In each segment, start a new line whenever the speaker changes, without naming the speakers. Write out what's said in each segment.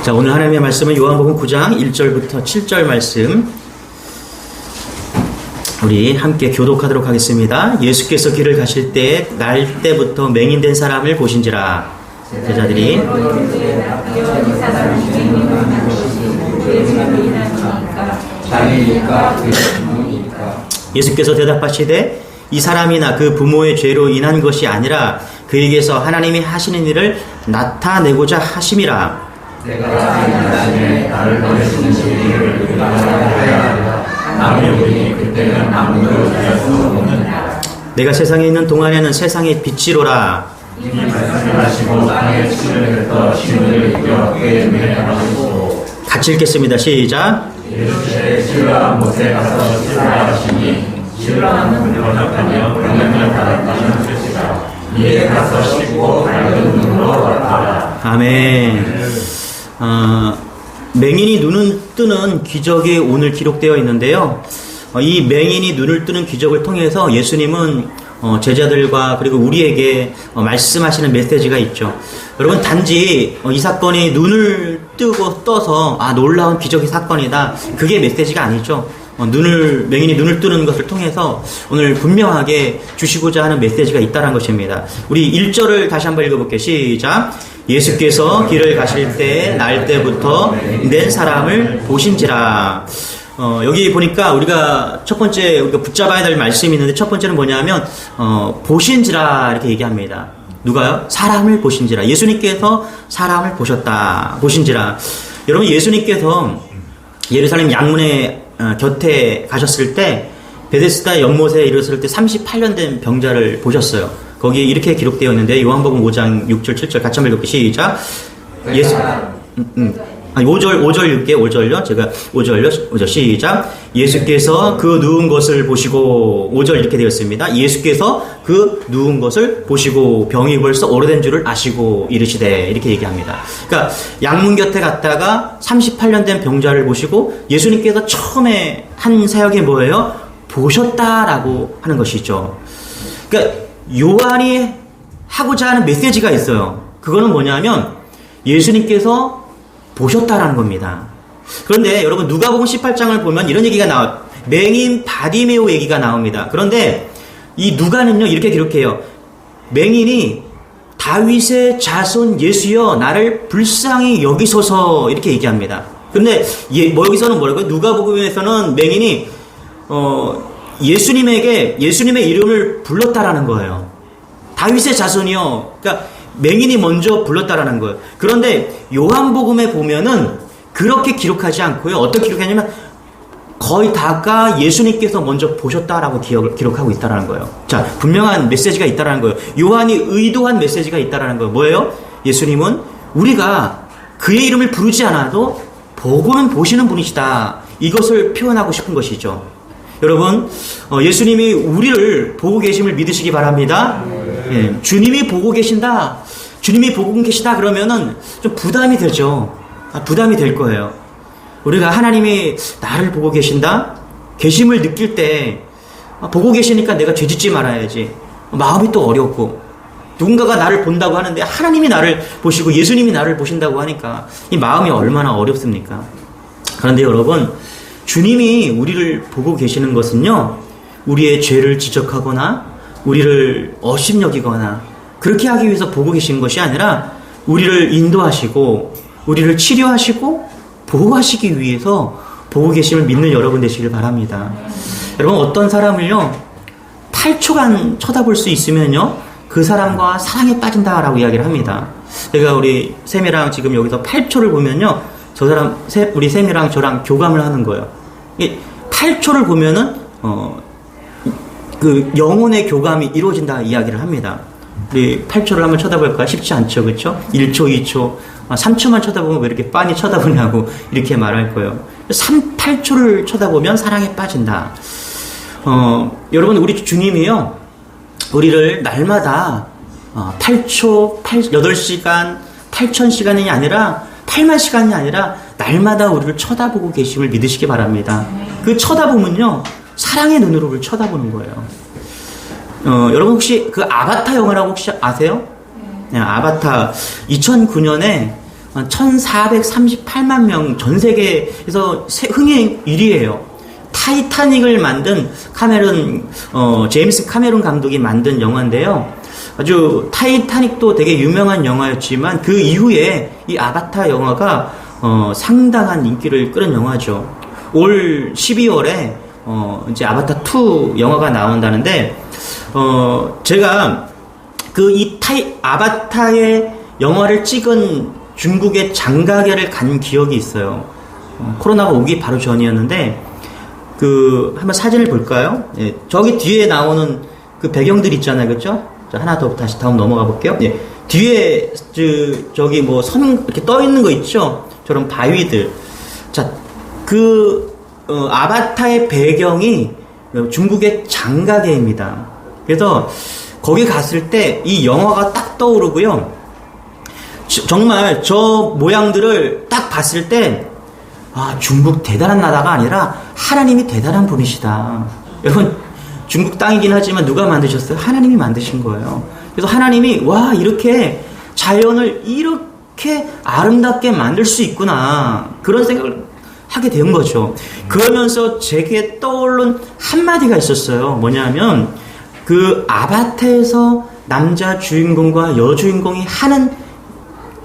자, 오늘 하나님의 말씀은 요한복음 9장 1절부터 7절 말씀 우리 함께 교독하도록 하겠습니다. 예수께서 길을 가실 때 날 때부터 맹인된 사람을 보신지라. 제자들이 예수께서 대답하시되 이 사람이나 그 부모의 죄로 인한 것이 아니라 그에게서 하나님이 하시는 일을 나타내고자 하심이라. 내가 나중에 나를 보내시는 일을 나타내야 남의 우리 그때는 아무도 피할 수 없느니라. 내가 세상에 있는 동안에는 세상의 빛이로라. 이 말씀하시고 땅에 치를 뱉어 신을 이겨 그의 눈에 하시고. 같이 읽겠습니다. 시작. 예수의 신라 못에 가서 신라 하시니 신라는 번역하며 번역을 받았다는 뜻이다. 이에 가서 씻고 밝은 눈으로 왔다. 아멘. 맹인이 눈을 뜨는 기적이 오늘 기록되어 있는데요. 이 맹인이 눈을 뜨는 기적을 통해서 예수님은 제자들과 그리고 우리에게 말씀하시는 메시지가 있죠. 여러분, 단지 이 사건이 눈을 뜨고 떠서 놀라운 기적의 사건이다, 그게 메시지가 아니죠. 맹인이 눈을 뜨는 것을 통해서 오늘 분명하게 주시고자 하는 메시지가 있다는 것입니다. 우리 1절을 다시 한번 읽어볼게요. 시작. 예수께서 길을 가실 때 날 때부터 낸 사람을 보신지라. 여기 보니까 우리가 첫 번째 우리가 붙잡아야 될 말씀이 있는데, 첫 번째는 뭐냐면 보신지라 이렇게 얘기합니다. 누가요? 사람을 보신지라. 예수님께서 사람을 보셨다. 보신지라. 여러분, 예수님께서 예루살렘 양문의 곁에 가셨을 때 베데스다 연못에 이르렀을 때 38년 된 병자를 보셨어요. 거기에 이렇게 기록되어 있는데, 요한복음 5장 6절 7절 같이 한번 읽을게요. 시작. 예수 5절 읽게. 5절요. 제가 5절 시작. 예수께서 그 누운 것을 보시고, 5절 이렇게 되었습니다. 예수께서 그 누운 것을 보시고 병이 벌써 오래된 줄을 아시고 이르시되, 이렇게 얘기합니다. 그러니까 양문 곁에 갔다가 38년 된 병자를 보시고 예수님께서 처음에 한 사역이 뭐예요? 보셨다라고 하는 것이죠. 그러니까 요한이 하고자 하는 메시지가 있어요. 그거는 뭐냐면 예수님께서 보셨다라는 겁니다. 그런데 여러분, 누가복음 18장을 보면 이런 얘기가 나와요. 맹인 바디메오 얘기가 나옵니다. 그런데 이 누가는요, 이렇게 기록해요. 맹인이 다윗의 자손 예수여 나를 불쌍히 여기소서, 이렇게 얘기합니다. 그런데 여기서는 뭐라고요? 누가복음에서는 맹인이 예수님의 이름을 불렀다라는 거예요. 다윗의 자손이요. 그러니까 맹인이 먼저 불렀다라는 거예요. 그런데 요한복음에 보면은 그렇게 기록하지 않고요. 어떻게 기록하냐면 거의 다가 예수님께서 먼저 보셨다라고 기록하고 있다라는 거예요. 자, 분명한 메시지가 있다라는 거예요. 요한이 의도한 메시지가 있다라는 거예요. 뭐예요? 예수님은 우리가 그의 이름을 부르지 않아도 보고는 보시는 분이시다, 이것을 표현하고 싶은 것이죠. 여러분, 예수님이 우리를 보고 계심을 믿으시기 바랍니다. 예, 주님이 보고 계신다, 주님이 보고 계시다 그러면은 좀 부담이 되죠. 부담이 될 거예요. 우리가 하나님이 나를 보고 계신다, 계심을 느낄 때 보고 계시니까 내가 죄짓지 말아야지, 마음이 또 어렵고, 누군가가 나를 본다고 하는데 하나님이 나를 보시고 예수님이 나를 보신다고 하니까 이 마음이 얼마나 어렵습니까? 그런데 여러분, 주님이 우리를 보고 계시는 것은요, 우리의 죄를 지적하거나 우리를 업신여기거나 그렇게 하기 위해서 보고 계신 것이 아니라 우리를 인도하시고 우리를 치료하시고 보호하시기 위해서 보고 계심을 믿는 여러분 되시길 바랍니다. 여러분, 어떤 사람을요 8초간 쳐다볼 수 있으면요 그 사람과 사랑에 빠진다라고 이야기를 합니다. 제가 우리 샘이랑 지금 여기서 8초를 보면요, 저 사람 우리 샘이랑 저랑 교감을 하는 거예요. 8초를 보면은 그 영혼의 교감이 이루어진다 이야기를 합니다. 우리 8초를 한번 쳐다볼까? 쉽지 않죠, 그렇죠? 1초, 2초, 3초만 쳐다보면 왜 이렇게 빤히 쳐다보냐고 이렇게 말할 거예요. 8초를 쳐다보면 사랑에 빠진다. 여러분, 우리 주님이요, 우리를 날마다 8초, 8시간, 8,000시간이 아니라 8만 시간이 아니라 날마다 우리를 쳐다보고 계심을 믿으시기 바랍니다. 그 쳐다보면요, 사랑의 눈으로 우리를 쳐다보는 거예요. 여러분, 혹시 그 아바타 영화라고 혹시 아세요? 네, 아바타 2009년에 1438만 명 전 세계에서 흥행 1위예요. 타이타닉을 만든 제임스 카메론 감독이 만든 영화인데요. 아주 타이타닉도 되게 유명한 영화였지만 그 이후에 이 아바타 영화가 상당한 인기를 끌은 영화죠. 올 12월에 이제 아바타 2 영화가 나온다는데 제가 아바타의 영화를 찍은 중국의 장가게를 간 기억이 있어요. 코로나가 오기 바로 전이었는데 한번 사진을 볼까요? 예, 저기 뒤에 나오는 그 배경들 있잖아요, 그렇죠? 하나 더 다시 다음 넘어가 볼게요. 예, 뒤에 저기 뭐 선 이렇게 떠 있는 거 있죠? 저런 바위들. 자, 아바타의 배경이 중국의 장가게입니다. 그래서 거기 갔을 때 이 영화가 딱 떠오르고요. 정말 저 모양들을 딱 봤을 때 중국 대단한 나라가 아니라 하나님이 대단한 분이시다. 여러분, 중국 땅이긴 하지만 누가 만드셨어요? 하나님이 만드신 거예요. 그래서 하나님이 이렇게 자연을 이렇게 아름답게 만들 수 있구나, 그런 생각을 하게 된 거죠. 그러면서 제게 떠오른 한마디가 있었어요. 뭐냐면 아바타에서 남자 주인공과 여주인공이 하는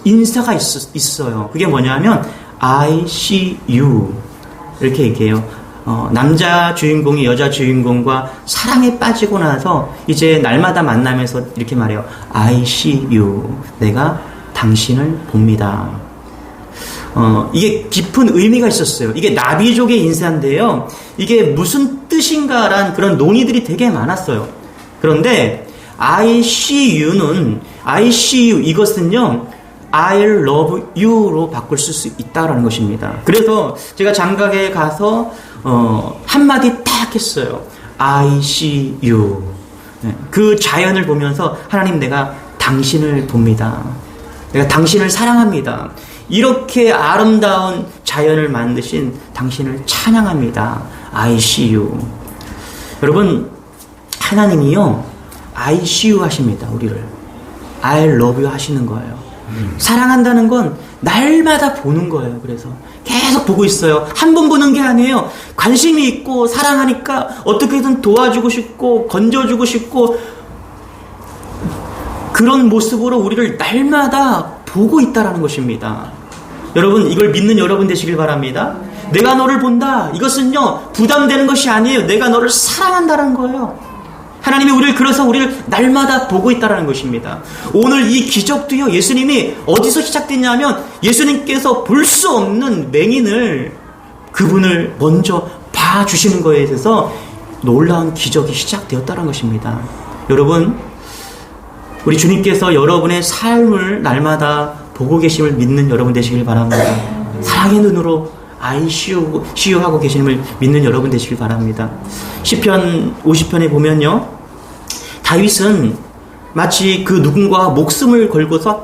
인사가 있어요. 그게 뭐냐면 I see you 이렇게 얘기해요. 남자 주인공이 여자 주인공과 사랑에 빠지고 나서 이제 날마다 만나면서 이렇게 말해요. I see you. 내가 당신을 봅니다. 이게 깊은 의미가 있었어요. 이게 나비족의 인사인데요. 이게 무슨 뜻인가란 그런 논의들이 되게 많았어요. 그런데 I see you 이것은요, I love you로 바꿀 수 있다라는 것입니다. 그래서 제가 장가게에 가서 한마디 딱 했어요. I see you. 그 자연을 보면서 하나님, 내가 당신을 봅니다. 내가 당신을 사랑합니다. 이렇게 아름다운 자연을 만드신 당신을 찬양합니다. I see you. 여러분, 하나님이요, I see you 하십니다. 우리를 I love you 하시는 거예요. 사랑한다는 건 날마다 보는 거예요. 그래서 계속 보고 있어요. 한 번 보는 게 아니에요. 관심이 있고 사랑하니까 어떻게든 도와주고 싶고 건져주고 싶고, 그런 모습으로 우리를 날마다 보고 있다라는 것입니다. 여러분, 이걸 믿는 여러분 되시길 바랍니다. 내가 너를 본다, 이것은요 부담되는 것이 아니에요. 내가 너를 사랑한다는 거예요. 하나님이 우리를 날마다 보고 있다는 것입니다. 오늘 이 기적도요, 예수님이 어디서 시작됐냐면 예수님께서 볼 수 없는 맹인을, 그분을 먼저 봐주시는 거에 대해서 놀라운 기적이 시작되었다는 것입니다. 여러분, 우리 주님께서 여러분의 삶을 날마다 보고 계심을 믿는 여러분 되시길 바랍니다. 사랑의 눈으로 I see you 하고 계심을 믿는 여러분 되시길 바랍니다. 시편 50편에 보면요, 다윗은 마치 그 누군가 목숨을 걸고서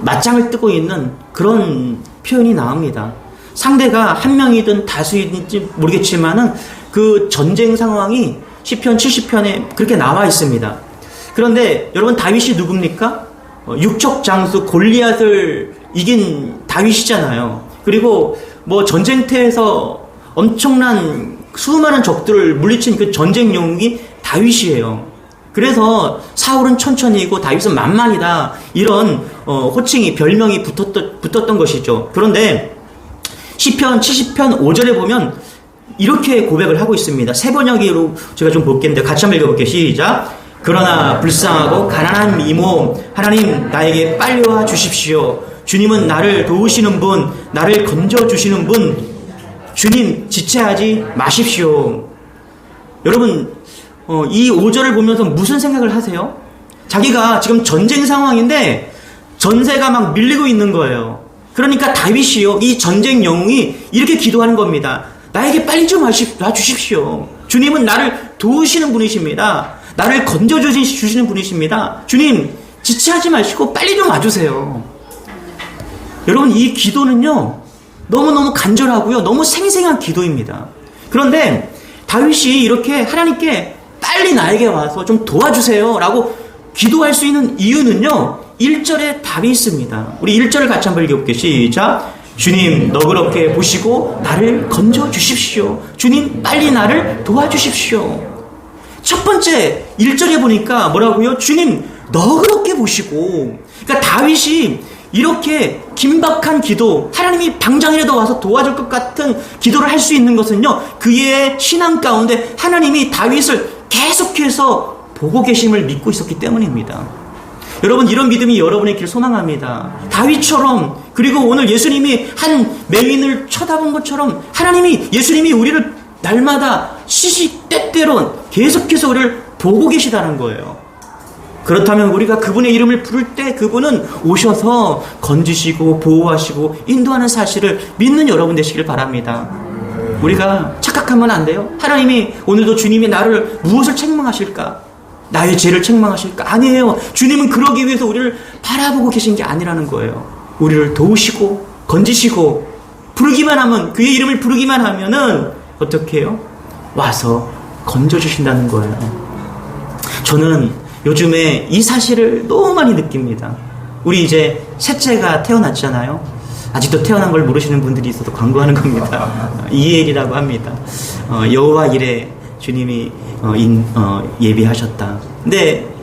맞짱을 뜨고 있는 그런 표현이 나옵니다. 상대가 한 명이든 다수인지 모르겠지만은 그 전쟁 상황이 시편 70편에 그렇게 나와 있습니다. 그런데 여러분, 다윗이 누굽니까? 육척 장수 골리앗을 이긴 다윗이잖아요. 그리고 뭐 전쟁터에서 엄청난 수많은 적들을 물리친 그 전쟁 영웅이 다윗이에요. 그래서 사울은 천천히이고 다윗은 만만이다, 이런 호칭이, 별명이 붙었던 것이죠. 그런데 시편 70편 5절에 보면 이렇게 고백을 하고 있습니다. 세 번역으로 제가 좀 볼겠는데 같이 한번 읽어볼게요. 시작. 그러나 불쌍하고 가난한 이모 하나님, 나에게 빨리 와 주십시오. 주님은 나를 도우시는 분, 나를 건져주시는 분, 주님 지체하지 마십시오. 여러분, 이 5절을 보면서 무슨 생각을 하세요? 자기가 지금 전쟁 상황인데 전세가 막 밀리고 있는 거예요. 그러니까 다윗이요, 이 전쟁 영웅이 이렇게 기도하는 겁니다. 나에게 빨리 좀 와주십시오. 주님은 나를 도우시는 분이십니다. 나를 건져주시는 분이십니다. 주님, 지체하지 마시고 빨리 좀 와주세요. 여러분, 이 기도는요, 너무너무 간절하고요, 너무 생생한 기도입니다. 그런데 다윗이 이렇게 하나님께 빨리 나에게 와서 좀 도와주세요 라고 기도할 수 있는 이유는요, 1절에 답이 있습니다. 우리 1절을 같이 한번 읽어볼게요. 시작. 주님 너그럽게 보시고 나를 건져 주십시오. 주님 빨리 나를 도와주십시오. 첫 번째 1절에 보니까 뭐라고요? 주님 너그럽게 보시고. 그러니까 다윗이 이렇게 긴박한 기도, 하나님이 당장이라도 와서 도와줄 것 같은 기도를 할 수 있는 것은요, 그의 신앙 가운데 하나님이 다윗을 계속해서 보고 계심을 믿고 있었기 때문입니다. 여러분, 이런 믿음이 여러분의 길 소망합니다. 다윗처럼, 그리고 오늘 예수님이 한 맹인을 쳐다본 것처럼 하나님이, 예수님이 우리를 날마다 시시때때로 계속해서 우리를 보고 계시다는 거예요. 그렇다면 우리가 그분의 이름을 부를 때 그분은 오셔서 건지시고 보호하시고 인도하는 사실을 믿는 여러분 되시길 바랍니다. 우리가 착각하면 안 돼요. 하나님이 오늘도 주님이 나를 무엇을 책망하실까? 나의 죄를 책망하실까? 아니에요. 주님은 그러기 위해서 우리를 바라보고 계신 게 아니라는 거예요. 우리를 도우시고 건지시고 부르기만 하면, 그의 이름을 부르기만 하면은 어떻게 해요? 와서 건져주신다는 거예요. 저는 요즘에 이 사실을 너무 많이 느낍니다. 우리 이제 셋째가 태어났잖아요. 아직도 태어난 걸 모르시는 분들이 있어서 광고하는 겁니다. 이엘이라고 합니다. 여호와 이레 주님이 예비하셨다. 근데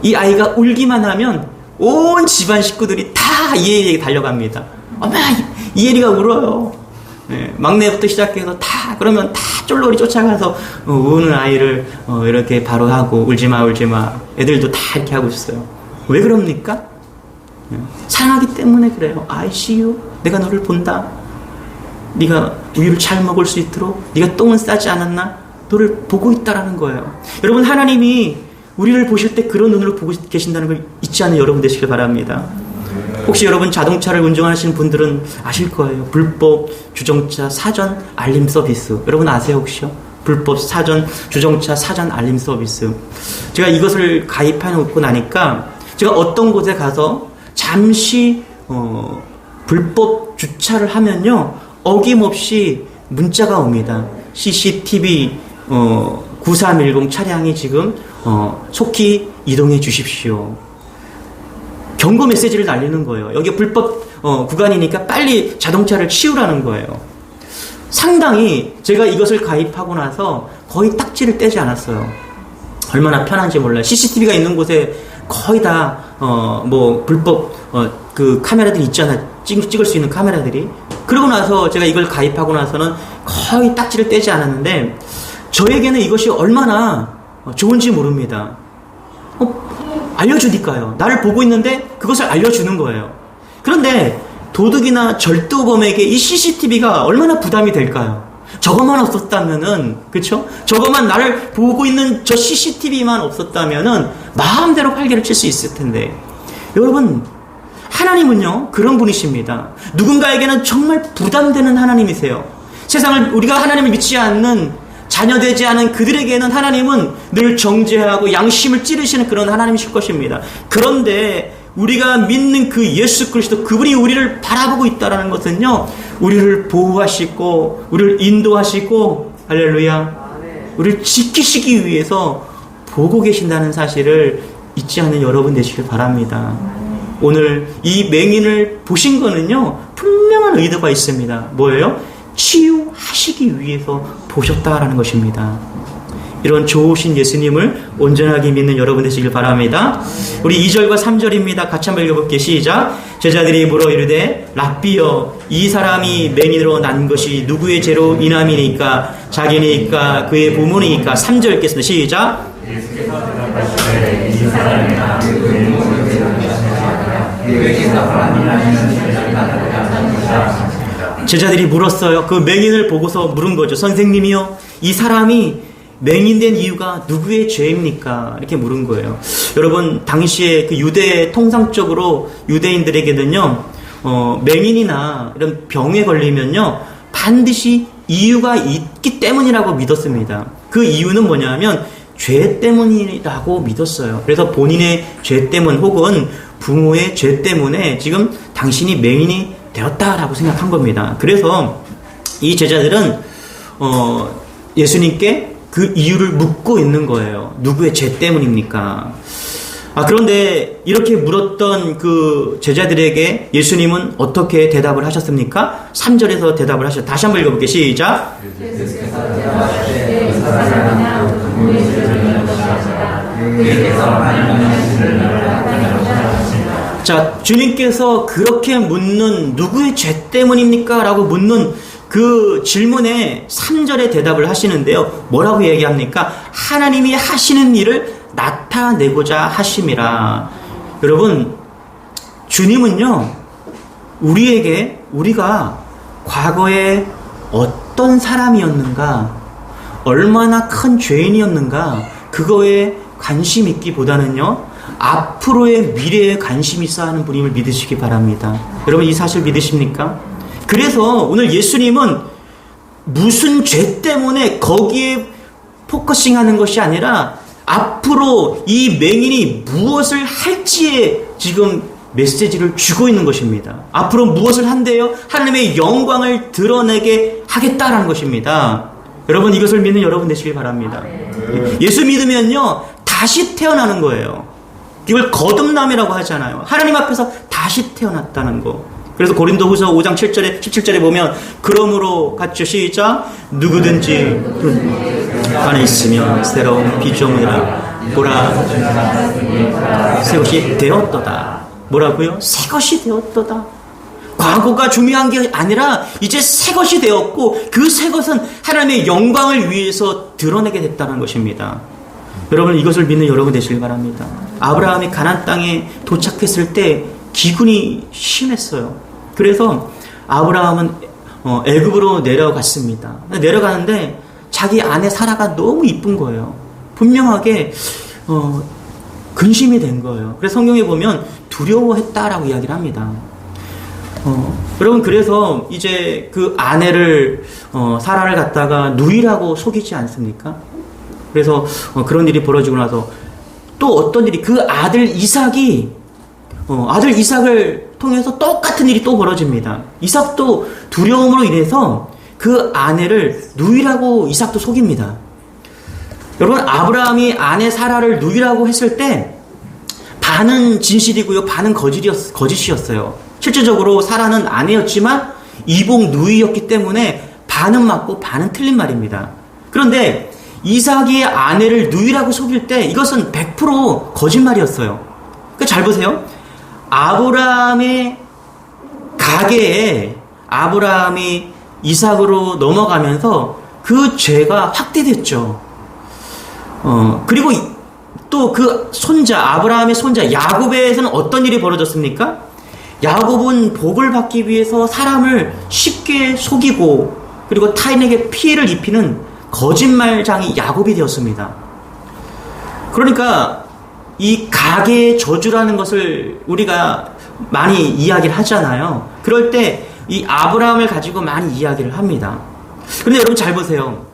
이 아이가 울기만 하면 온 집안 식구들이 다 이엘에게 달려갑니다. 엄마, 이엘이가 울어요. 네, 막내부터 시작해서 다, 그러면 다 쫄쫄이 쫓아가서 우는 아이를 이렇게 바로 하고, 울지마 울지마, 애들도 다 이렇게 하고 있어요. 왜 그럽니까? 네, 사랑하기 때문에 그래요. I see you. 내가 너를 본다. 네가 우유를 잘 먹을 수 있도록, 네가 똥은 싸지 않았나? 너를 보고 있다라는 거예요. 여러분, 하나님이 우리를 보실 때 그런 눈으로 보고 계신다는 걸 잊지 않은 여러분 되시길 바랍니다. 혹시 여러분 자동차를 운전하시는 분들은 아실 거예요. 불법 주정차 사전 알림 서비스. 여러분 아세요 혹시요? 불법 주정차 사전 알림 서비스. 제가 이것을 가입해놓고 나니까 제가 어떤 곳에 가서 잠시 불법 주차를 하면요, 어김없이 문자가 옵니다. CCTV 9310 차량이 지금 속히 이동해 주십시오. 경고 메시지를 날리는 거예요. 여기 불법 구간이니까 빨리 자동차를 치우라는 거예요. 상당히 제가 이것을 가입하고 나서 거의 딱지를 떼지 않았어요. 얼마나 편한지 몰라요. CCTV가 있는 곳에 거의 다 불법 그 카메라들이 있잖아. 찍을 수 있는 카메라들이. 그러고 나서 제가 이걸 가입하고 나서는 거의 딱지를 떼지 않았는데, 저에게는 이것이 얼마나 좋은지 모릅니다. 알려주니까요. 나를 보고 있는데 그것을 알려주는 거예요. 그런데 도둑이나 절도범에게 이 CCTV가 얼마나 부담이 될까요? 저것만 없었다면은, 그쵸? 저것만 나를 보고 있는 저 CCTV만 없었다면은 마음대로 활개를 칠 수 있을 텐데. 여러분, 하나님은요, 그런 분이십니다. 누군가에게는 정말 부담되는 하나님이세요. 세상을, 우리가 하나님을 믿지 않는, 자녀되지 않은 그들에게는 하나님은 늘 정죄하고 양심을 찌르시는 그런 하나님이실 것입니다. 그런데 우리가 믿는 그 예수 그리스도, 그분이 우리를 바라보고 있다는 것은요, 우리를 보호하시고 우리를 인도하시고, 할렐루야, 우리를 지키시기 위해서 보고 계신다는 사실을 잊지 않는 여러분 되시길 바랍니다. 오늘 이 맹인을 보신 거는요, 분명한 의도가 있습니다. 뭐예요? 치유하시기 위해서 보셨다라는 것입니다. 이런 좋으신 예수님을 온전하게 믿는 여러분 되시길 바랍니다. 우리 2절과 3절입니다. 같이 한번 읽어볼게요. 시작. 제자들이 물어 이르되 랍비여, 이 사람이 맹인으로 난 것이 누구의 죄로 인함이니까? 자기니까? 그의 부모니까? 3절 읽겠습니다. 시작. 예수께서 대답하시되 이 사람이나 그의 부모의 죄로 인하시니까 그에게서 하나님이라는 죄를 받아야 것이다. 제자들이 물었어요. 그 맹인을 보고서 물은 거죠. 선생님이요, 이 사람이 맹인된 이유가 누구의 죄입니까? 이렇게 물은 거예요. 여러분, 당시에 그 유대, 통상적으로 유대인들에게는요, 맹인이나 이런 병에 걸리면요, 반드시 이유가 있기 때문이라고 믿었습니다. 그 이유는 뭐냐면 죄 때문이라고 믿었어요. 그래서 본인의 죄 때문 혹은 부모의 죄 때문에 지금 당신이 맹인이 되었다라고 생각한 겁니다. 그래서 이 제자들은 예수님께 그 이유를 묻고 있는 거예요. 누구의 죄 때문입니까? 그런데 이렇게 물었던 그 제자들에게 예수님은 어떻게 대답을 하셨습니까? 3절에서 대답을 하셨어요. 다시 한번 읽어볼게요. 시작. 자, 주님께서 그렇게 묻는 누구의 죄 때문입니까? 라고 묻는 그 질문에 3절에 대답을 하시는데요. 뭐라고 얘기합니까? 하나님이 하시는 일을 나타내고자 하심이라. 여러분, 주님은요, 우리가 과거에 어떤 사람이었는가, 얼마나 큰 죄인이었는가, 그거에 관심 있기보다는요, 앞으로의 미래에 관심 있어 하는 분임을 믿으시기 바랍니다. 여러분, 이 사실 믿으십니까? 그래서 오늘 예수님은 무슨 죄 때문에 거기에 포커싱 하는 것이 아니라 앞으로 이 맹인이 무엇을 할지에 지금 메시지를 주고 있는 것입니다. 앞으로 무엇을 한대요? 하나님의 영광을 드러내게 하겠다라는 것입니다. 여러분, 이것을 믿는 여러분 되시길 바랍니다. 예수 믿으면요, 다시 태어나는 거예요. 이걸 거듭남이라고 하잖아요. 하나님 앞에서 다시 태어났다는 거. 그래서 고린도후서 5장 7절에 17절에 보면 그러므로 같이 시작. 누구든지 안에 있으면 새로운 피조물이라 보라 새 것이 되었도다. 뭐라고요? 새 것이 되었도다. 과거가 중요한 게 아니라 이제 새 것이 되었고 그 새 것은 하나님의 영광을 위해서 드러내게 됐다는 것입니다. 여러분, 이것을 믿는 여러분 되시길 바랍니다. 아브라함이 가나안 땅에 도착했을 때 기근이 심했어요. 그래서 아브라함은 애굽으로 내려갔습니다. 내려가는데 자기 아내 사라가 너무 이쁜 거예요. 분명하게 근심이 된 거예요. 그래서 성경에 보면 두려워했다라고 이야기를 합니다. 여러분, 그래서 이제 그 아내를 사라를 갖다가 누이라고 속이지 않습니까? 그래서 그런 일이 벌어지고 나서 또 어떤 일이, 그 아들 이삭을 통해서 똑같은 일이 또 벌어집니다. 이삭도 두려움으로 인해서 그 아내를 누이라고 이삭도 속입니다. 여러분, 아브라함이 아내 사라를 누이라고 했을 때 반은 진실이고요, 반은 거짓이었어요. 실제적으로 사라는 아내였지만 이복 누이였기 때문에 반은 맞고 반은 틀린 말입니다. 그런데 이삭이 아내를 누이라고 속일 때 이것은 100% 거짓말이었어요. 그러니까 잘 보세요. 아브라함의 가계에 아브라함이 이삭으로 넘어가면서 그 죄가 확대됐죠. 그리고 또 그 손자, 아브라함의 손자 야곱에서는 어떤 일이 벌어졌습니까? 야곱은 복을 받기 위해서 사람을 쉽게 속이고 그리고 타인에게 피해를 입히는 거짓말장이 야곱이 되었습니다. 그러니까 이 가계의 저주라는 것을 우리가 많이 이야기를 하잖아요. 그럴 때 이 아브라함을 가지고 많이 이야기를 합니다. 그런데 여러분 잘 보세요.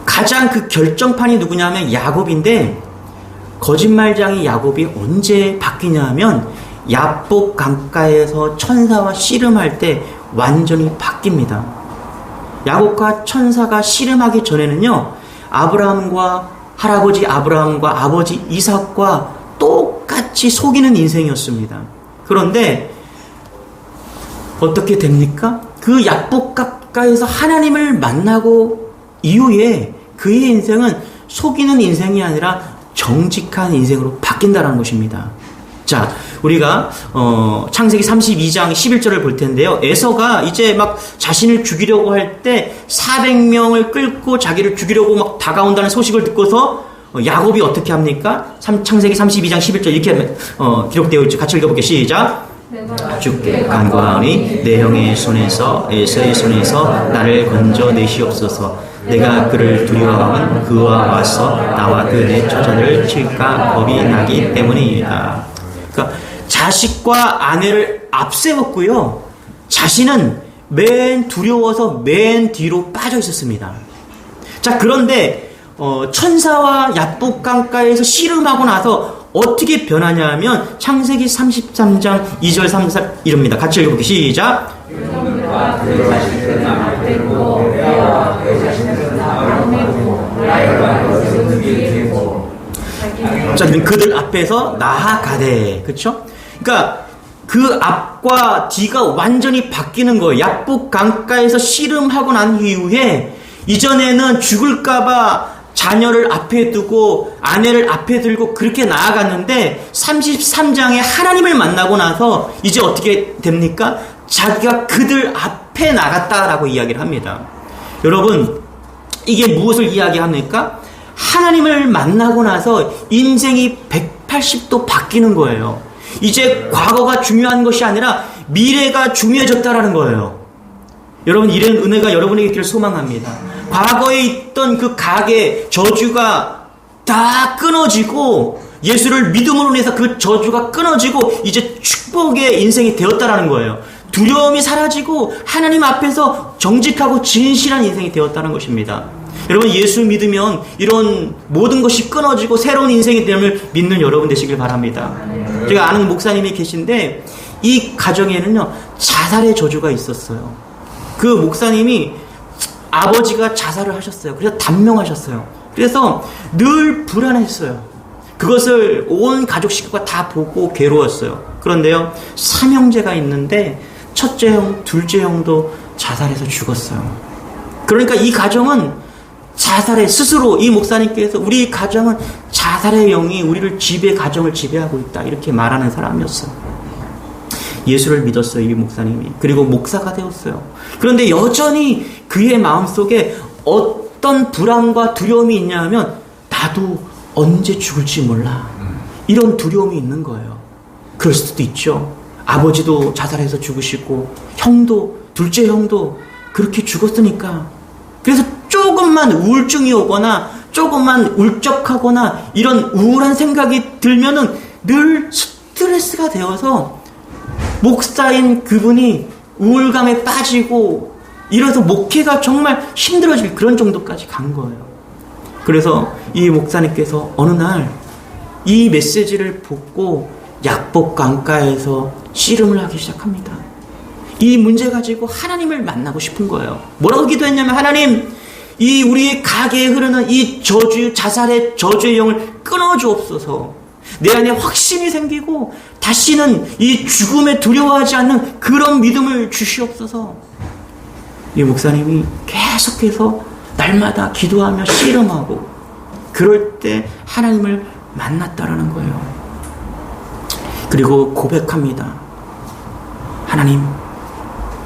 가장 그 결정판이 누구냐면 야곱인데, 거짓말장이 야곱이 언제 바뀌냐 하면 야복 강가에서 천사와 씨름할 때 완전히 바뀝니다. 야곱과 천사가 씨름하기 전에는요, 아브라함과 할아버지 아브라함과 아버지 이삭과 똑같이 속이는 인생이었습니다. 그런데 어떻게 됩니까? 그 야복 강가에서 하나님을 만나고 이후에 그의 인생은 속이는 인생이 아니라 정직한 인생으로 바뀐다는 것입니다. 자, 우리가 창세기 32장 11절을 볼 텐데요. 에서가 이제 막 자신을 죽이려고 할 때 400명을 끌고 자기를 죽이려고 막 다가온다는 소식을 듣고서 야곱이 어떻게 합니까? 창세기 32장 11절 이렇게 기록되어 있죠. 같이 읽어볼게요. 시작. 주께 간구하오니 내 형의 손에서 에서의 손에서 나를 건져내시옵소서. 내가 그를 두려워하면 그와 와서 나와 그 내 처자들을 칠까 겁이 나기 때문이다. 그러니까 자식과 아내를 앞세웠고요, 자신은 맨 두려워서 맨 뒤로 빠져 있었습니다. 자, 그런데 천사와 야복 강가에서 씨름하고 나서 어떻게 변하냐 하면 창세기 33장 2절 3절 이럽니다. 같이 읽어볼게요. 시작. 자기는 그들 앞에서 나아가되. 그렇죠? 그러니까 그 앞과 뒤가 완전히 바뀌는 거예요. 약복 강가에서 씨름하고 난 이후에 이전에는 죽을까봐 자녀를 앞에 두고 아내를 앞에 들고 그렇게 나아갔는데 33장에 하나님을 만나고 나서 이제 어떻게 됩니까? 자기가 그들 앞에 나갔다라고 이야기를 합니다. 여러분, 이게 무엇을 이야기합니까? 하나님을 만나고 나서 인생이 180도 바뀌는 거예요. 이제 과거가 중요한 것이 아니라 미래가 중요해졌다라는 거예요. 여러분, 이런 은혜가 여러분에게 있기를 소망합니다. 과거에 있던 그 가계 저주가 다 끊어지고 예수를 믿음으로 인해서 그 저주가 끊어지고 이제 축복의 인생이 되었다라는 거예요. 두려움이 사라지고 하나님 앞에서 정직하고 진실한 인생이 되었다는 것입니다. 여러분, 예수 믿으면 이런 모든 것이 끊어지고 새로운 인생이 됨을 믿는 여러분 되시길 바랍니다. 제가 아는 목사님이 계신데 이 가정에는요 자살의 저주가 있었어요. 그 목사님이 아버지가 자살을 하셨어요. 그래서 단명하셨어요. 그래서 늘 불안했어요. 그것을 온 가족 식구가 다 보고 괴로웠어요. 그런데요, 삼형제가 있는데 첫째 형, 둘째 형도 자살해서 죽었어요. 그러니까 이 가정은 자살의 스스로 이 목사님께서 우리 가정은 자살의 영이 우리를 가정을 지배하고 있다 이렇게 말하는 사람이었어요. 예수를 믿었어요, 이 목사님이. 그리고 목사가 되었어요. 그런데 여전히 그의 마음속에 어떤 불안과 두려움이 있냐 하면 나도 언제 죽을지 몰라. 이런 두려움이 있는 거예요. 그럴 수도 있죠. 아버지도 자살해서 죽으시고 형도, 둘째 형도 그렇게 죽었으니까. 그래서 조금만 우울증이 오거나 조금만 울적하거나 이런 우울한 생각이 들면은 늘 스트레스가 되어서 목사인 그분이 우울감에 빠지고 이래서 목회가 정말 힘들어질 그런 정도까지 간 거예요. 그래서 이 목사님께서 어느 날 이 메시지를 보고 약복 강가에서 씨름을 하기 시작합니다. 이 문제 가지고 하나님을 만나고 싶은 거예요. 뭐라고 기도했냐면, 하나님, 이 우리의 가게에 흐르는 이 저주, 자살의 저주의 영을 끊어주옵소서. 내 안에 확신이 생기고 다시는 이 죽음에 두려워하지 않는 그런 믿음을 주시옵소서. 이 목사님이 계속해서 날마다 기도하며 씨름하고 그럴 때 하나님을 만났다라는 거예요. 그리고 고백합니다. 하나님,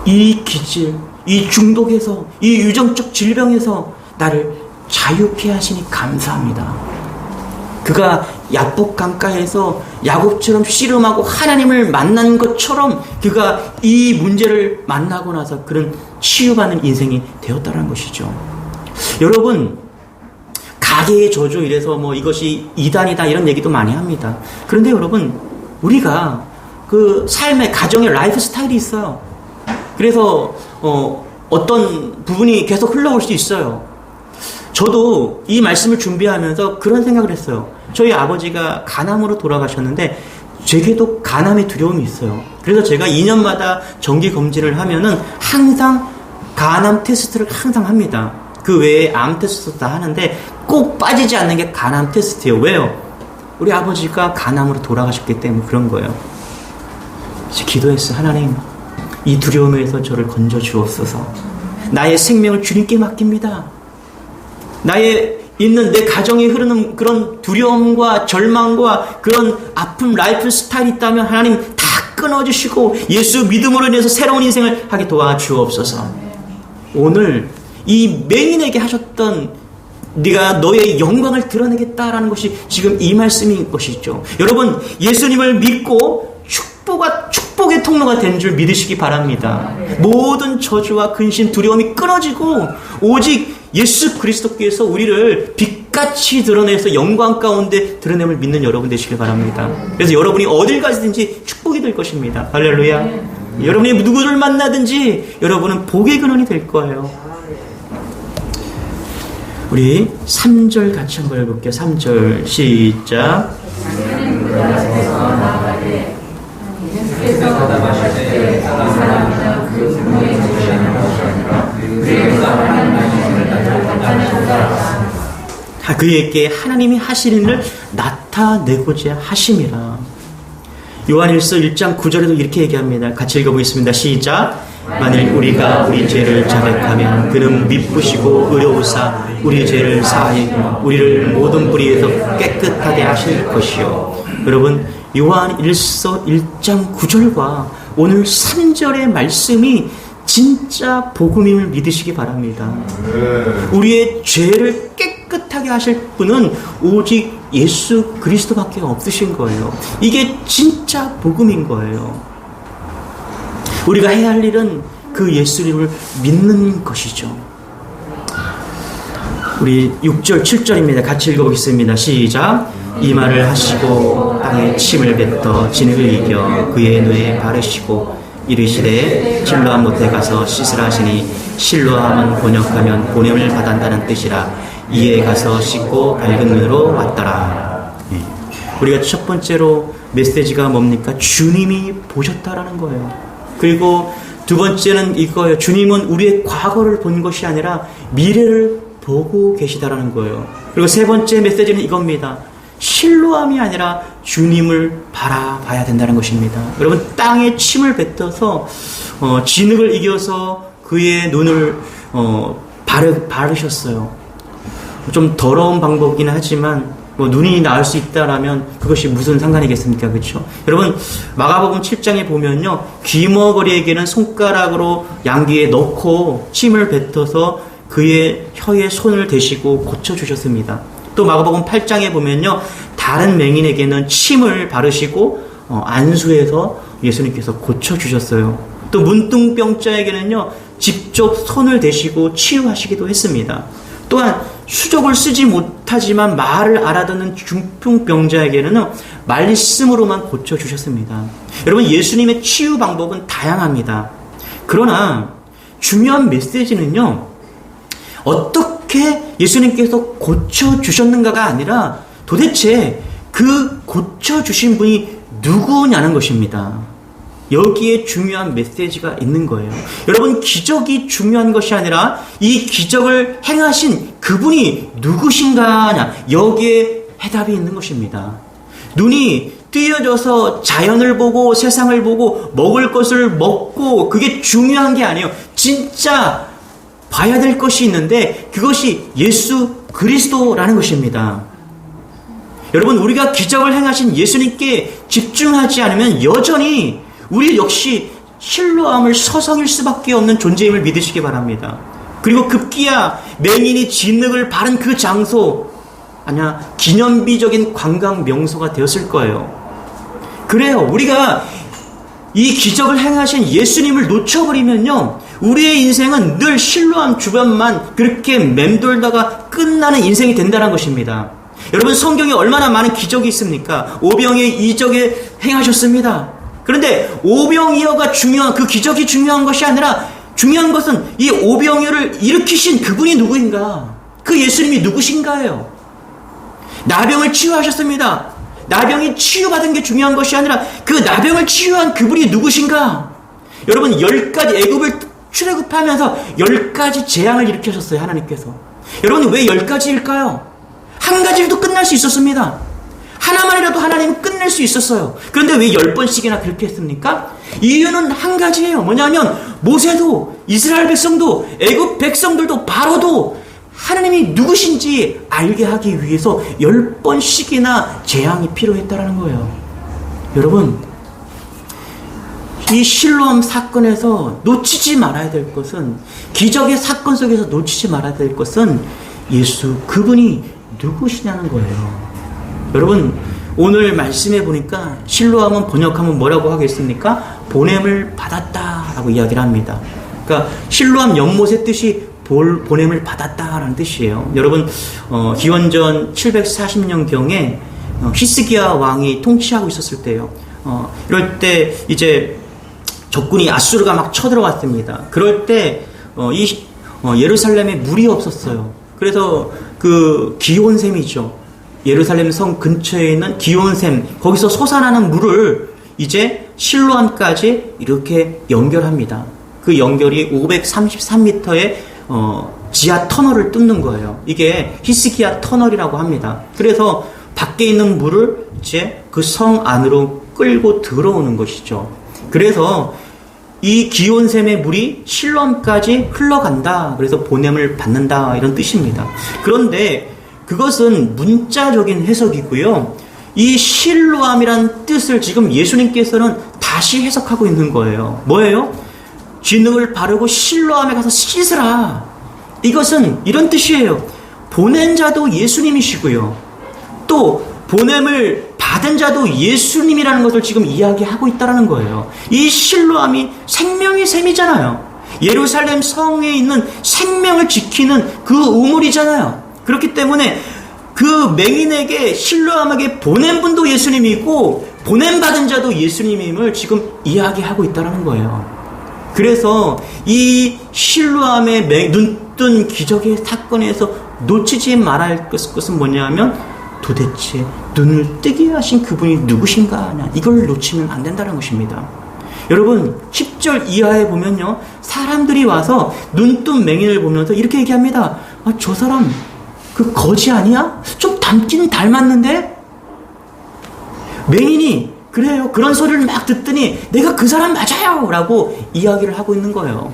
이 기질, 이 중독에서, 이 유전적 질병에서 나를 자유케 하시니 감사합니다. 그가 약복 강가에서 야곱처럼 씨름하고 하나님을 만난 것처럼 그가 이 문제를 만나고 나서 그런 치유받는 인생이 되었다는 것이죠. 여러분, 가계의 저주 이래서 뭐 이것이 이단이다 이런 얘기도 많이 합니다. 그런데 여러분, 우리가 그 삶의 가정의 라이프 스타일이 있어요. 그래서 어떤 부분이 계속 흘러올 수 있어요. 저도 이 말씀을 준비하면서 그런 생각을 했어요. 저희 아버지가 간암으로 돌아가셨는데 제게도 간암의 두려움이 있어요. 그래서 제가 2년마다 정기 검진을 하면은 항상 간암 테스트를 항상 합니다. 그 외에 암 테스트도 다 하는데 꼭 빠지지 않는 게 간암 테스트예요. 왜요? 우리 아버지가 간암으로 돌아가셨기 때문에 그런 거예요. 기도했어요. 하나님, 이 두려움에서 저를 건져 주옵소서. 나의 생명을 주님께 맡깁니다. 나의 있는 내 가정에 흐르는 그런 두려움과 절망과 그런 아픈 라이프 스타일이 있다면 하나님 다 끊어주시고 예수 믿음으로 인해서 새로운 인생을 하게 도와주옵소서. 오늘 이 맹인에게 하셨던 네가 너의 영광을 드러내겠다라는 것이 지금 이 말씀인 것이죠. 여러분, 예수님을 믿고 축복의 통로가 된 줄 믿으시기 바랍니다. 모든 저주와 근심, 두려움이 끊어지고 오직 예수 그리스도께서 우리를 빛같이 드러내서 영광 가운데 드러냄을 믿는 여러분 되시길 바랍니다. 그래서 여러분이 어딜 가시든지 축복이 될 것입니다. 할렐루야. 여러분이 누구를 만나든지 여러분은 복의 근원이 될 거예요. 우리 3절 같이 한번 읽어볼게요. 3절 시작. 그에게 하나님이 하시는 일을 나타내고자 하심이라. 요한일서 1장 9절에도 이렇게 얘기합니다. 같이 읽어보겠습니다. 시작. 만일 우리가 우리 죄를 자백하면 그는 미쁘시고 의로우사 우리 죄를 사하여 우리를 모든 불의에서 깨끗하게 하실 것이요. 여러분, 요한일서 1장 9절과 오늘 3절의 말씀이 진짜 복음임을 믿으시기 바랍니다. 우리의 죄를 깨끗하게 하실 분은 오직 예수 그리스도밖에 없으신 거예요. 이게 진짜 복음인 거예요. 우리가 해야 할 일은 그 예수님을 믿는 것이죠. 우리 6절 7절입니다. 같이 읽어보겠습니다. 시작. 이 말을 하시고 땅에 침을 뱉어 진흙을 이겨 그의 뇌에 바르시고 이르시되 실로암 못에 가서 씻으라 하시니 실로암은 번역하면 보냄을 받았다는 뜻이라. 이에 가서 씻고 밝은 눈으로 왔더라. 우리가 첫 번째로 메시지가 뭡니까? 주님이 보셨다라는 거예요. 그리고 두 번째는 이거예요. 주님은 우리의 과거를 본 것이 아니라 미래를 보고 계시다라는 거예요. 그리고 세 번째 메시지는 이겁니다. 실로암이 아니라 주님을 바라봐야 된다는 것입니다. 여러분, 땅에 침을 뱉어서 진흙을 이겨서 그의 눈을 바르셨어요. 좀 더러운 방법이긴 하지만 눈이 나을 수 있다라면 그것이 무슨 상관이겠습니까? 그렇죠? 여러분, 마가복음 7장에 보면요, 귀머거리에게는 손가락으로 양귀에 넣고 침을 뱉어서 그의 혀에 손을 대시고 고쳐주셨습니다. 또 마가복음 8장에 보면요, 다른 맹인에게는 침을 바르시고 안수해서 예수님께서 고쳐주셨어요. 또 문둥병자에게는요, 직접 손을 대시고 치유하시기도 했습니다. 또한 수족을 쓰지 못하지만 말을 알아듣는 중풍병자에게는 말씀으로만 고쳐주셨습니다. 여러분, 예수님의 치유 방법은 다양합니다. 그러나 중요한 메시지는요, 어떻게 예수님께서 고쳐주셨는가가 아니라 도대체 그 고쳐주신 분이 누구냐는 것입니다. 여기에 중요한 메시지가 있는 거예요. 여러분, 기적이 중요한 것이 아니라 이 기적을 행하신 그분이 누구신가냐, 여기에 해답이 있는 것입니다. 눈이 띄어져서 자연을 보고 세상을 보고 먹을 것을 먹고 그게 중요한 게 아니에요. 진짜 봐야 될 것이 있는데 그것이 예수 그리스도라는 것입니다. 여러분, 우리가 기적을 행하신 예수님께 집중하지 않으면 여전히 우리 역시 실로암을 서성일 수밖에 없는 존재임을 믿으시기 바랍니다. 그리고 급기야 맹인이 진흙을 바른 그 장소, 아니야, 기념비적인 관광 명소가 되었을 거예요. 그래요. 우리가 이 기적을 행하신 예수님을 놓쳐버리면요, 우리의 인생은 늘 실로암 주변만 그렇게 맴돌다가 끝나는 인생이 된다는 것입니다. 여러분, 성경에 얼마나 많은 기적이 있습니까? 오병이어 이적에 행하셨습니다. 그런데 오병이어가 중요한, 그 기적이 중요한 것이 아니라 중요한 것은 이 오병이어를 일으키신 그분이 누구인가? 그 예수님이 누구신가요? 나병을 치유하셨습니다. 나병이 치유받은 게 중요한 것이 아니라 그 나병을 치유한 그분이 누구신가? 여러분, 10가지 애굽을 출애굽하면서 10가지 재앙을 일으키셨어요, 하나님께서. 여러분, 왜 10가지일까요? 한 가지라도 끝날 수 있었습니다. 하나만이라도 하나님은 끝낼 수 있었어요. 그런데 왜 10번씩이나 그렇게 했습니까? 이유는 한 가지예요. 뭐냐면 모세도, 이스라엘 백성도, 애굽 백성들도, 바로도 하나님이 누구신지 알게 하기 위해서 10번씩이나 재앙이 필요했다라는 거예요. 여러분, 이 실로암 사건에서 놓치지 말아야 될 것은, 기적의 사건 속에서 놓치지 말아야 될 것은 예수, 그분이 누구시냐는 거예요. 여러분, 오늘 말씀해 보니까 실로암은 번역하면 뭐라고 하겠습니까? 보냄을 받았다라고 이야기를 합니다. 그러니까 실로암 연못의 뜻이 보냄을 받았다라는 뜻이에요. 여러분, 기원전 740년경에 히스기야 왕이 통치하고 있었을 때요. 이럴 때 이제 적군이 아수르가 막 쳐들어왔습니다. 그럴 때 예루살렘에 물이 없었어요. 그래서 그 기온샘이죠. 예루살렘 성 근처에 있는 기온샘, 거기서 솟아나는 물을 이제 실로암까지 이렇게 연결합니다. 그 연결이 533m의 지하 터널을 뚫는 거예요. 이게 히스기야 터널이라고 합니다. 그래서 밖에 있는 물을 이제 그 성 안으로 끌고 들어오는 것이죠. 그래서 이 기온샘의 물이 실로암까지 흘러간다. 그래서 보냄을 받는다. 이런 뜻입니다. 그런데 그것은 문자적인 해석이고요. 이 실로암이란 뜻을 지금 예수님께서는 다시 해석하고 있는 거예요. 뭐예요? 진흙을 바르고 실로암에 가서 씻으라. 이것은 이런 뜻이에요. 보낸 자도 예수님이시고요. 또 보냄을 받은 자도 예수님이라는 것을 지금 이야기하고 있다는 거예요. 이 실로암이 생명의 샘이잖아요. 예루살렘 성에 있는 생명을 지키는 그 우물이잖아요. 그렇기 때문에 그 맹인에게 실로암에게 보낸 분도 예수님이고 보냄받은 자도 예수님임을 지금 이야기하고 있다는 거예요. 그래서 이 실로암의 눈뜬 기적의 사건에서 놓치지 말아야 할 것은 뭐냐면 도대체 눈을 뜨게 하신 그분이 누구신가? 이걸 놓치면 안 된다는 것입니다. 여러분 10절 이하에 보면요, 사람들이 와서 눈뜬 맹인을 보면서 이렇게 얘기합니다. 저 사람 그 거지 아니야? 좀 닮긴 닮았는데? 맹인이 그래요. 그런 소리를 막 듣더니 내가 그 사람 맞아요! 라고 이야기를 하고 있는 거예요.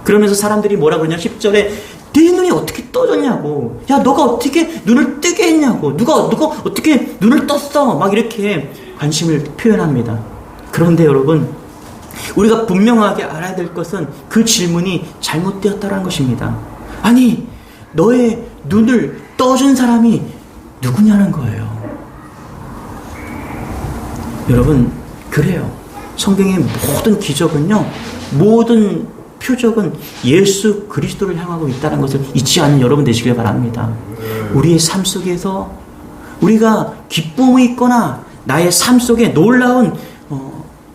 그러면서 사람들이 뭐라 그러냐? 10절에 네 눈이 어떻게 떠졌냐고. 야, 너가 어떻게 눈을 뜨게 했냐고. 누가 어떻게 눈을 떴어? 막 이렇게 관심을 표현합니다. 그런데 여러분, 우리가 분명하게 알아야 될 것은 그 질문이 잘못되었다는 것입니다. 아니, 너의 눈을 떠준 사람이 누구냐는 거예요. 여러분, 그래요. 성경의 모든 기적은요, 모든 표적은 예수 그리스도를 향하고 있다는 것을 잊지 않는 여러분 되시길 바랍니다. 우리의 삶 속에서 우리가 기쁨이 있거나 나의 삶 속에 놀라운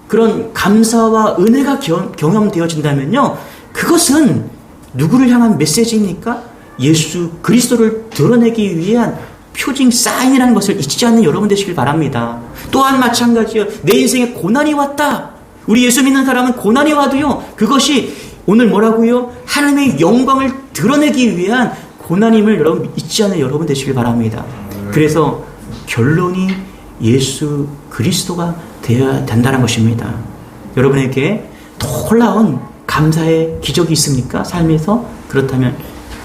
그런 감사와 은혜가 경험되어진다면요, 그것은 누구를 향한 메시지입니까? 예수 그리스도를 드러내기 위한 표징 사인이라는 것을 잊지 않는 여러분 되시길 바랍니다. 또한 마찬가지요. 내 인생에 고난이 왔다. 우리 예수 믿는 사람은 고난이 와도요, 그것이 오늘 뭐라고요? 하나님의 영광을 드러내기 위한 고난임을 여러분 잊지 않는 여러분 되시길 바랍니다. 그래서 결론이 예수 그리스도가 되어야 된다는 것입니다. 여러분에게 놀라운 감사의 기적이 있습니까? 삶에서? 그렇다면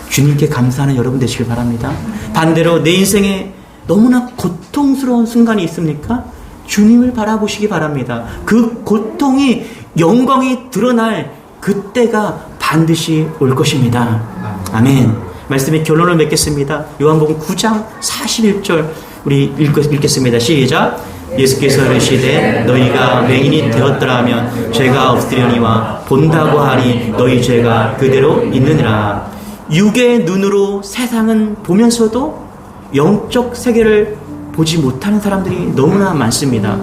주님께 감사하는 여러분 되시길 바랍니다. 반대로 내 인생에 너무나 고통스러운 순간이 있습니까? 주님을 바라보시기 바랍니다. 그 고통이 영광이 드러날 그때가 반드시 올 것입니다. 아멘. 말씀의 결론을 맺겠습니다. 요한복음 9장 41절 우리 읽겠습니다. 시작. 예수께서 이르시되 너희가 맹인이 되었더라면 죄가 없으려니와 본다고 하니 너희 죄가 그대로 있느니라. 육의 눈으로 세상은 보면서도 영적 세계를 보지 못하는 사람들이 너무나 많습니다.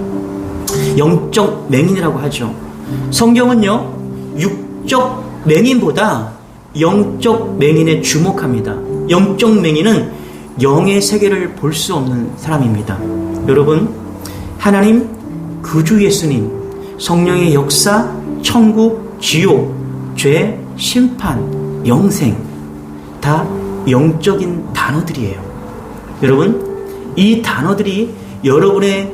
영적 맹인이라고 하죠. 성경은요, 육적 맹인보다 영적 맹인에 주목합니다. 영적 맹인은 영의 세계를 볼 수 없는 사람입니다. 여러분, 하나님, 구주 예수님, 성령의 역사, 천국, 지옥, 죄, 심판, 영생, 다 영적인 단어들이에요. 여러분, 이 단어들이 여러분의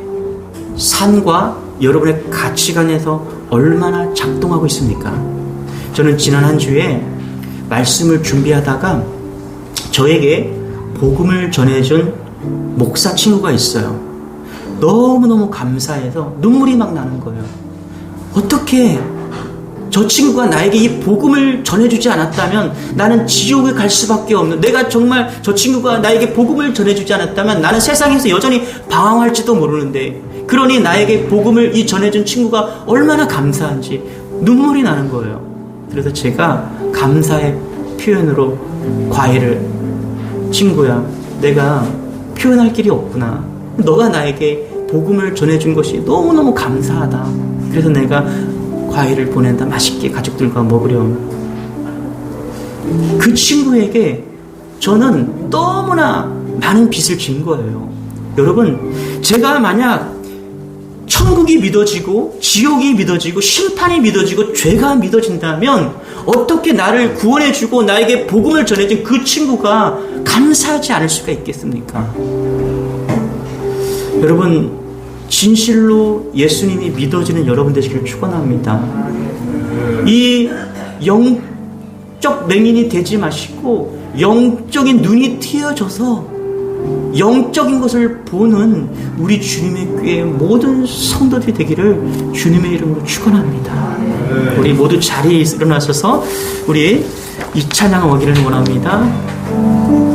삶과 여러분의 가치관에서 얼마나 작동하고 있습니까? 저는 지난 한 주에 말씀을 준비하다가 저에게 복음을 전해준 목사 친구가 있어요. 너무너무 감사해서 눈물이 막 나는 거예요. 어떻게 저 친구가 나에게 이 복음을 전해주지 않았다면 나는 지옥에 갈 수밖에 없는, 내가 정말 저 친구가 나에게 복음을 전해주지 않았다면 나는 세상에서 여전히 방황할지도 모르는데, 그러니 나에게 복음을 전해준 친구가 얼마나 감사한지 눈물이 나는 거예요. 그래서 제가 감사의 표현으로 과외를, 친구야, 내가 표현할 길이 없구나. 너가 나에게 복음을 전해준 것이 너무너무 감사하다. 그래서 내가 과일을 보낸다. 맛있게 가족들과 먹으렴. 그 친구에게 저는 너무나 많은 빚을 진 거예요. 여러분, 제가 만약 천국이 믿어지고 지옥이 믿어지고 심판이 믿어지고 죄가 믿어진다면 어떻게 나를 구원해주고 나에게 복음을 전해준 그 친구가 감사하지 않을 수가 있겠습니까? 여러분, 진실로 예수님이 믿어지는 여러분 되시기를 축원합니다. 이 영적 맹인이 되지 마시고 영적인 눈이 트여져서 영적인 것을 보는 우리 주님의 교회 모든 성도들이 되기를 주님의 이름으로 축원합니다. 우리 모두 자리에 일어나셔서 우리 이 찬양을 하기를 원합니다.